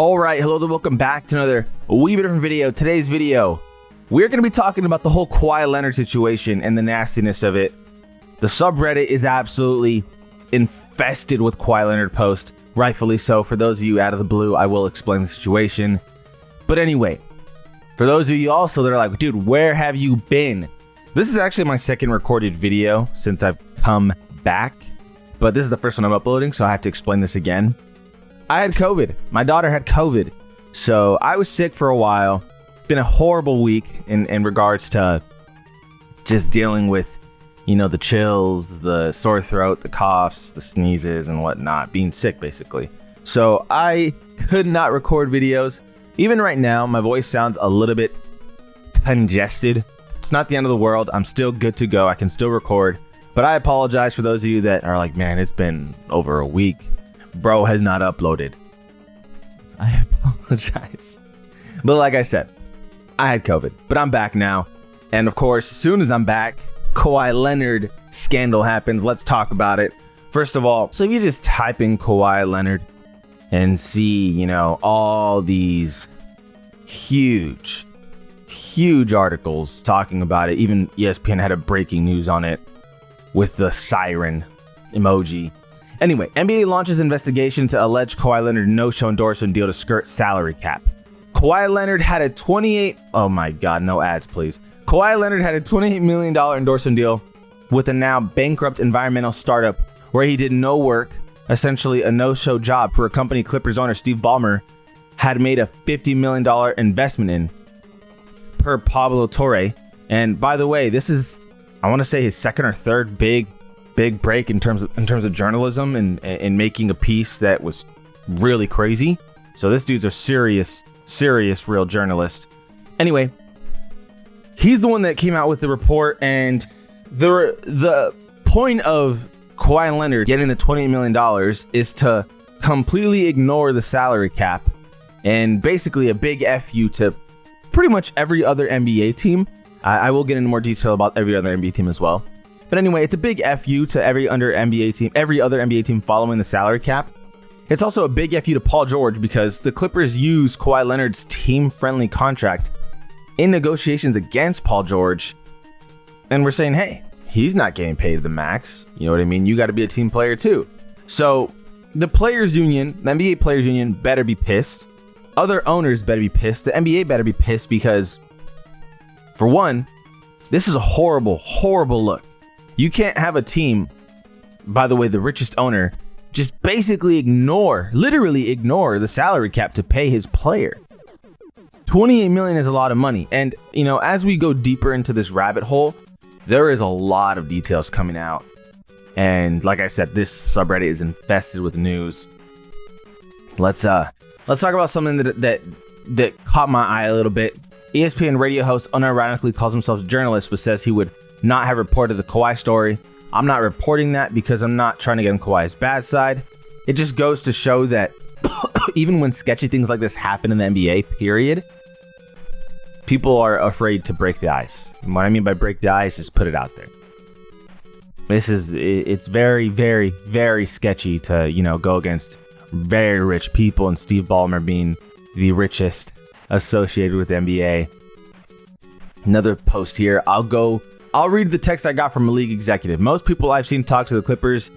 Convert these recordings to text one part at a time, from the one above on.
Alright, hello and welcome back to another wee bit different video. Today's video, we're going to be talking about the whole Kawhi Leonard situation and the nastiness of it. The subreddit is absolutely infested with Kawhi Leonard posts, rightfully so. For those of you out of the blue, I will explain the situation. But anyway, for those of you also that are like, dude, where have you been? This is actually my second recorded video since I've come back, but this is the first one I'm uploading, so I have to explain this again. I had COVID. My daughter had COVID. So I was sick for a while. Been a horrible week in regards to just dealing with, you know, the chills, the sore throat, the coughs, the sneezes and whatnot. Being sick, basically. So I could not record videos. Even right now, my voice sounds a little bit congested. It's not the end of the world. I'm still good to go. I can still record. But I apologize for those of you that are like, man, it's been over a week. Bro has not uploaded. I apologize. But like I said, I had COVID, but I'm back now. And of course, as soon as I'm back, Kawhi Leonard scandal happens. Let's talk about it. First of all, so if you just type in Kawhi Leonard and see, you know, all these huge articles talking about it. Even ESPN had a breaking news on it with the siren emoji. Anyway, NBA launches investigation to alleged Kawhi Leonard no-show endorsement deal to skirt salary cap. Kawhi Leonard had a oh my God, no ads, please. Kawhi Leonard had a $28 million endorsement deal with a now bankrupt environmental startup where he did no work, essentially a no-show job for a company Clippers owner Steve Ballmer had made a $50 million investment in, per Pablo Torre. And by the way, this is, I want to say, his second or third big break in terms of journalism and making a piece that was really crazy. So this dude's a serious real journalist. Anyway, he's the one that came out with the report, and the point of Kawhi Leonard getting the $28 million is to completely ignore the salary cap and basically a big FU to pretty much every other NBA team. I will get into more detail about every other NBA team as well. But anyway, it's a big FU to every other NBA team following the salary cap. It's also a big FU to Paul George because the Clippers used Kawhi Leonard's team-friendly contract in negotiations against Paul George. And we're saying, hey, he's not getting paid the max. You know what I mean? You got to be a team player too. So the players union, the NBA players union better be pissed. Other owners better be pissed. The NBA better be pissed because, for one, this is a horrible look. You can't have a team, by the way, the richest owner, just basically literally ignore the salary cap to pay his player. $28 million is a lot of money. And, you know, as we go deeper into this rabbit hole, there is a lot of details coming out. And like I said, this subreddit is infested with news. Let's talk about something that caught my eye a little bit. ESPN radio host unironically calls himself a journalist, but says he would not have reported the Kawhi story. I'm not reporting that because I'm not trying to get on Kawhi's bad side. It just goes to show that even when sketchy things like this happen in the NBA, period, people are afraid to break the ice. And what I mean by break the ice is put it out there. It's very sketchy to, you know, go against very rich people, and Steve Ballmer being the richest associated with the NBA. Another post here. I'll read the text I got from a league executive. Most people I've seen talk to the Clippers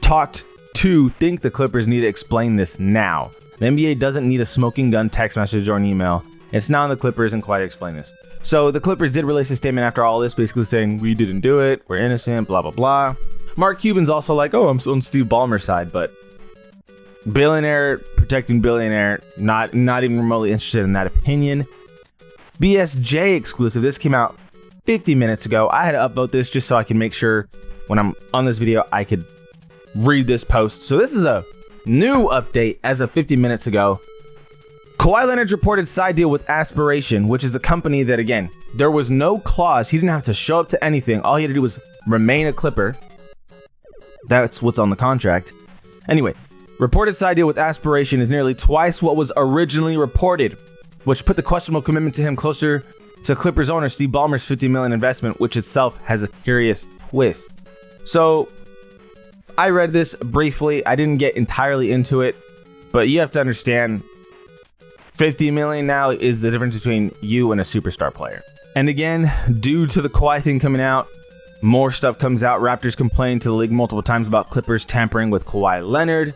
think the Clippers need to explain this now. The NBA doesn't need a smoking gun text message or an email. It's now on the Clippers and Kawhi to explain this. So the Clippers did release a statement after all this, basically saying we didn't do it, we're innocent, blah blah blah. Mark Cuban's also like, oh, I'm on Steve Ballmer's side, but billionaire protecting billionaire, not even remotely interested in that opinion. BSJ exclusive. This came out 50 minutes ago. I had to upvote this just so I can make sure when I'm on this video, I could read this post. So this is a new update as of 50 minutes ago. Kawhi Leonard's reported side deal with Aspiration, which is a company that, again, there was no clause. He didn't have to show up to anything. All he had to do was remain a Clipper. That's what's on the contract. Anyway, reported side deal with Aspiration is nearly twice what was originally reported, which put the questionable commitment to him closer to Clippers owner Steve Ballmer's $50 million investment, which itself has a curious twist. So I read this briefly. I didn't get entirely into it. But you have to understand, 50 million now is the difference between you and a superstar player. And again, due to the Kawhi thing coming out, more stuff comes out. Raptors complained to the league multiple times about Clippers tampering with Kawhi Leonard.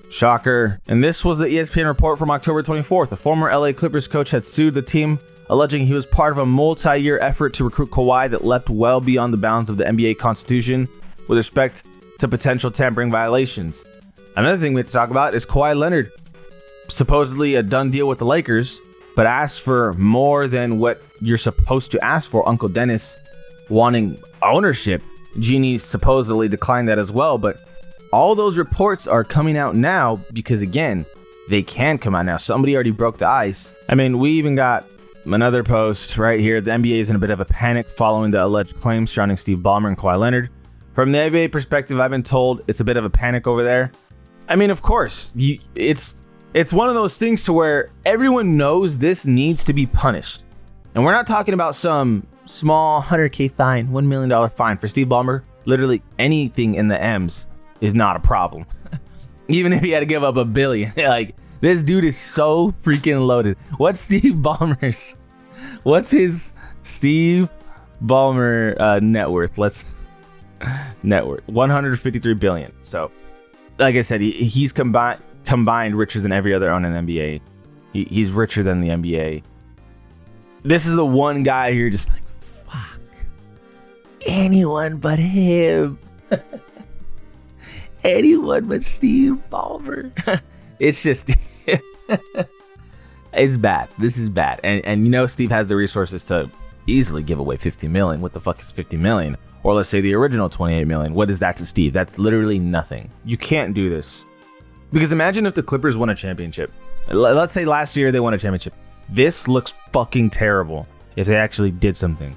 Shocker. And this was the ESPN report from October 24th. A former LA Clippers coach had sued the team, alleging he was part of a multi-year effort to recruit Kawhi that leapt well beyond the bounds of the NBA Constitution with respect to potential tampering violations. Another thing we have to talk about is Kawhi Leonard. Supposedly a done deal with the Lakers, but asked for more than what you're supposed to ask for. Uncle Dennis wanting ownership. Genie supposedly declined that as well, but all those reports are coming out now because, again, they can come out now. Somebody already broke the ice. I mean, we even got another post right here. The NBA is in a bit of a panic following the alleged claims surrounding Steve Ballmer and Kawhi Leonard. From the NBA perspective, I've been told it's a bit of a panic over there. I mean, of course, it's one of those things to where everyone knows this needs to be punished. And we're not talking about some small $100K fine, $1 million fine for Steve Ballmer. Literally anything in the M's is not a problem. Even if he had to give up $1 billion. Like, this dude is so freaking loaded. What's Steve Ballmer's? What's his Steve Ballmer net worth? Net worth $153 billion. So, like I said, he's combined richer than every other owner in the NBA. He's richer than the NBA. This is the one guy here just like, fuck, anyone but him. Anyone but Steve Ballmer. It's just, it's bad. This is bad. And you know, Steve has the resources to easily give away 50 million. What the fuck is 50 million? Or let's say the original 28 million. What is that to Steve? That's literally nothing. You can't do this. Because imagine if the Clippers won a championship. Let's say last year they won a championship. This looks fucking terrible if they actually did something.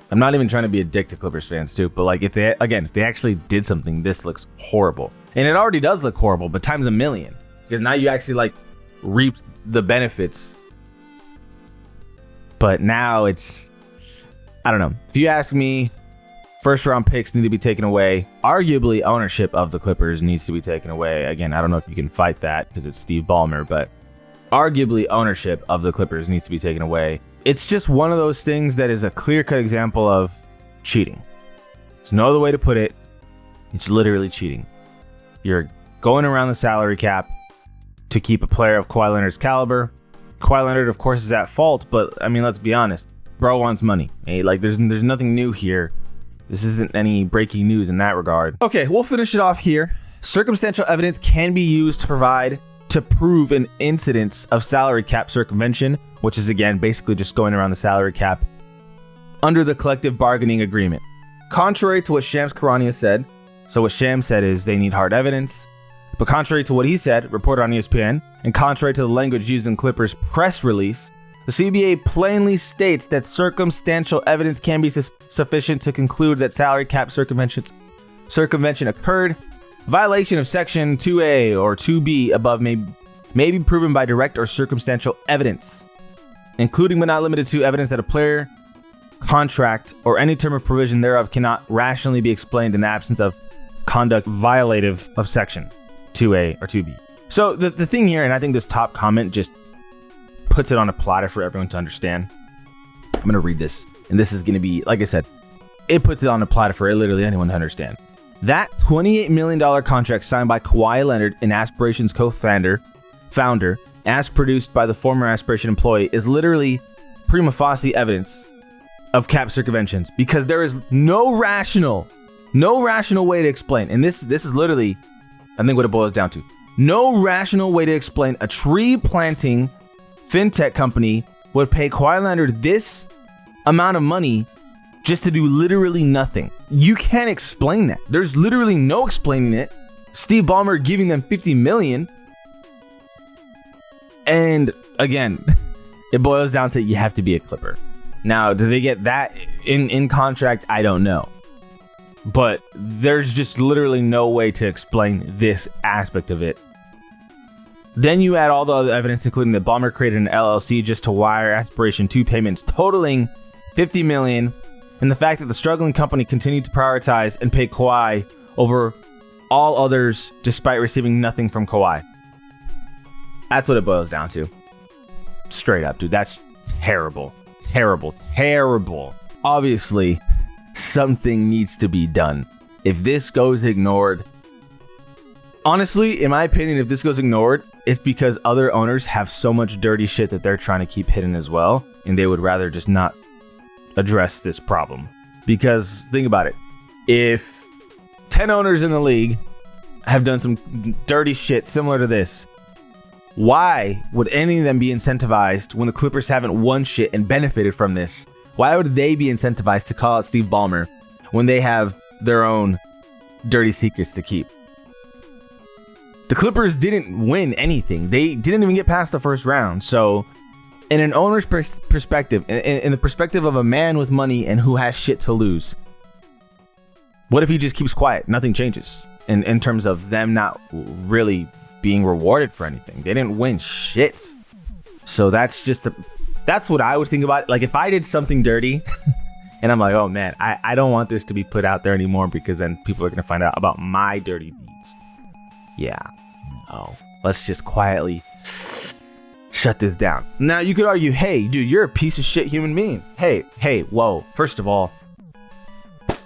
I'm not even trying to be a dick to Clippers fans too, but like if they actually did something, this looks horrible. And it already does look horrible, but times a million. Because now you actually like reap the benefits. But now it's, I don't know. If you ask me, first round picks need to be taken away. Arguably, ownership of the Clippers needs to be taken away. Again, I don't know if you can fight that because it's Steve Ballmer, but arguably ownership of the Clippers needs to be taken away. It's just one of those things that is a clear-cut example of cheating. There's no other way to put it. It's literally cheating. You're going around the salary cap to keep a player of Kawhi Leonard's caliber. Kawhi Leonard, of course, is at fault, but I mean, let's be honest. Bro wants money. Hey, like, there's nothing new here. This isn't any breaking news in that regard. Okay, we'll finish it off here. Circumstantial evidence can be used to prove an incidence of salary cap circumvention, which is, again, basically just going around the salary cap under the collective bargaining agreement. Contrary to what Shams Charania said, so what Shams said is they need hard evidence, but contrary to what he said, reported on ESPN, and contrary to the language used in Clippers' press release, the CBA plainly states that circumstantial evidence can be sufficient to conclude that salary cap circumvention occurred. Violation of Section 2A or 2B above may be proven by direct or circumstantial evidence, including but not limited to evidence that a player, contract, or any term or provision thereof cannot rationally be explained in the absence of conduct violative of Section 2A or 2B. So the thing here, and I think this top comment just puts it on a platter for everyone to understand. I'm going to read this, and this is going to be, like I said, it puts it on a platter for literally anyone to understand. That $28 million contract signed by Kawhi Leonard, an Aspirations co-founder, as produced by the former Aspiration employee, is literally prima facie evidence of cap circumventions because there is no rational way to explain. And this is literally, I think, what it boils down to. No rational way to explain a tree planting fintech company would pay Kawhi Leonard this amount of money just to do literally nothing. You can't explain that. There's literally no explaining it. Steve Ballmer giving them $50 million. And again, it boils down to you have to be a Clipper. Now, do they get that in contract? I don't know. But there's just literally no way to explain this aspect of it. Then you add all the other evidence, including that Ballmer created an LLC just to wire Aspiration 2 payments totaling $50 million, and the fact that the struggling company continued to prioritize and pay Kawhi over all others despite receiving nothing from Kawhi. That's what it boils down to. Straight up, dude. That's terrible. Terrible. Terrible. Obviously, something needs to be done. If this goes ignored, honestly, in my opinion, if this goes ignored, it's because other owners have so much dirty shit that they're trying to keep hidden as well, and they would rather just not address this problem. Because think about it. If 10 owners in the league have done some dirty shit similar to this, why would any of them be incentivized when the Clippers haven't won shit and benefited from this? Why would they be incentivized to call out Steve Ballmer when they have their own dirty secrets to keep? The Clippers didn't win anything. They didn't even get past the first round. So in an owner's perspective, in the perspective of a man with money and who has shit to lose, what if he just keeps quiet? Nothing changes in terms of them not really being rewarded for anything. They didn't win shit. So that's what I would think about. Like if I did something dirty and I'm like, oh man, I don't want this to be put out there anymore because then people are going to find out about my dirty deeds. Yeah, no. Let's just quietly shut this down. Now you could argue, hey, dude, you're a piece of shit human being. Hey, whoa. First of all,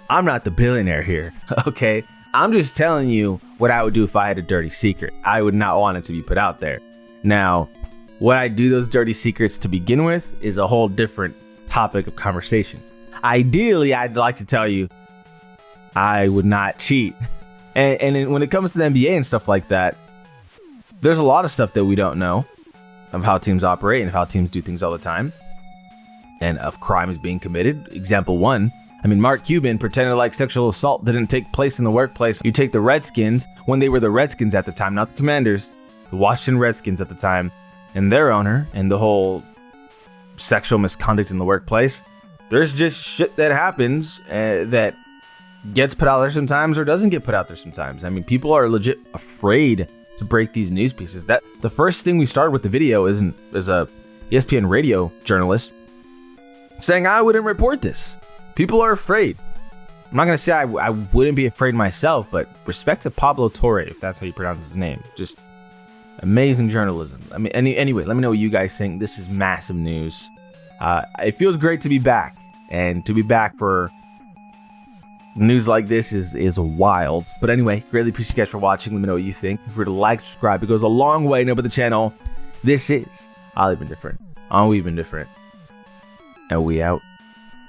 I'm not the billionaire here, okay? I'm just telling you what I would do if I had a dirty secret. I would not want it to be put out there. Now, what I do those dirty secrets to begin with is a whole different topic of conversation. Ideally, I'd like to tell you I would not cheat. And when it comes to the NBA and stuff like that, there's a lot of stuff that we don't know of how teams operate and how teams do things all the time. And of crimes being committed. Example one. I mean, Mark Cuban pretended like sexual assault didn't take place in the workplace. You take the Redskins, when they were the Redskins at the time, not the Commanders, the Washington Redskins at the time, and their owner, and the whole sexual misconduct in the workplace. There's just shit that happens that gets put out there sometimes or doesn't get put out there sometimes. I mean, people are legit afraid to break these news pieces. That the first thing we started with the video is a ESPN radio journalist saying I wouldn't report this. People are afraid. I'm not going to say I wouldn't be afraid myself, but respect to Pablo Torre, if that's how you pronounce his name. Just amazing journalism. I mean, anyway, let me know what you guys think. This is massive news. It feels great to be back. And to be back for news like this is wild. But anyway, greatly appreciate you guys for watching. Let me know what you think. If you were to like, subscribe, it goes a long way. Know about the channel. This is I've Been Different. We've been different. And we out.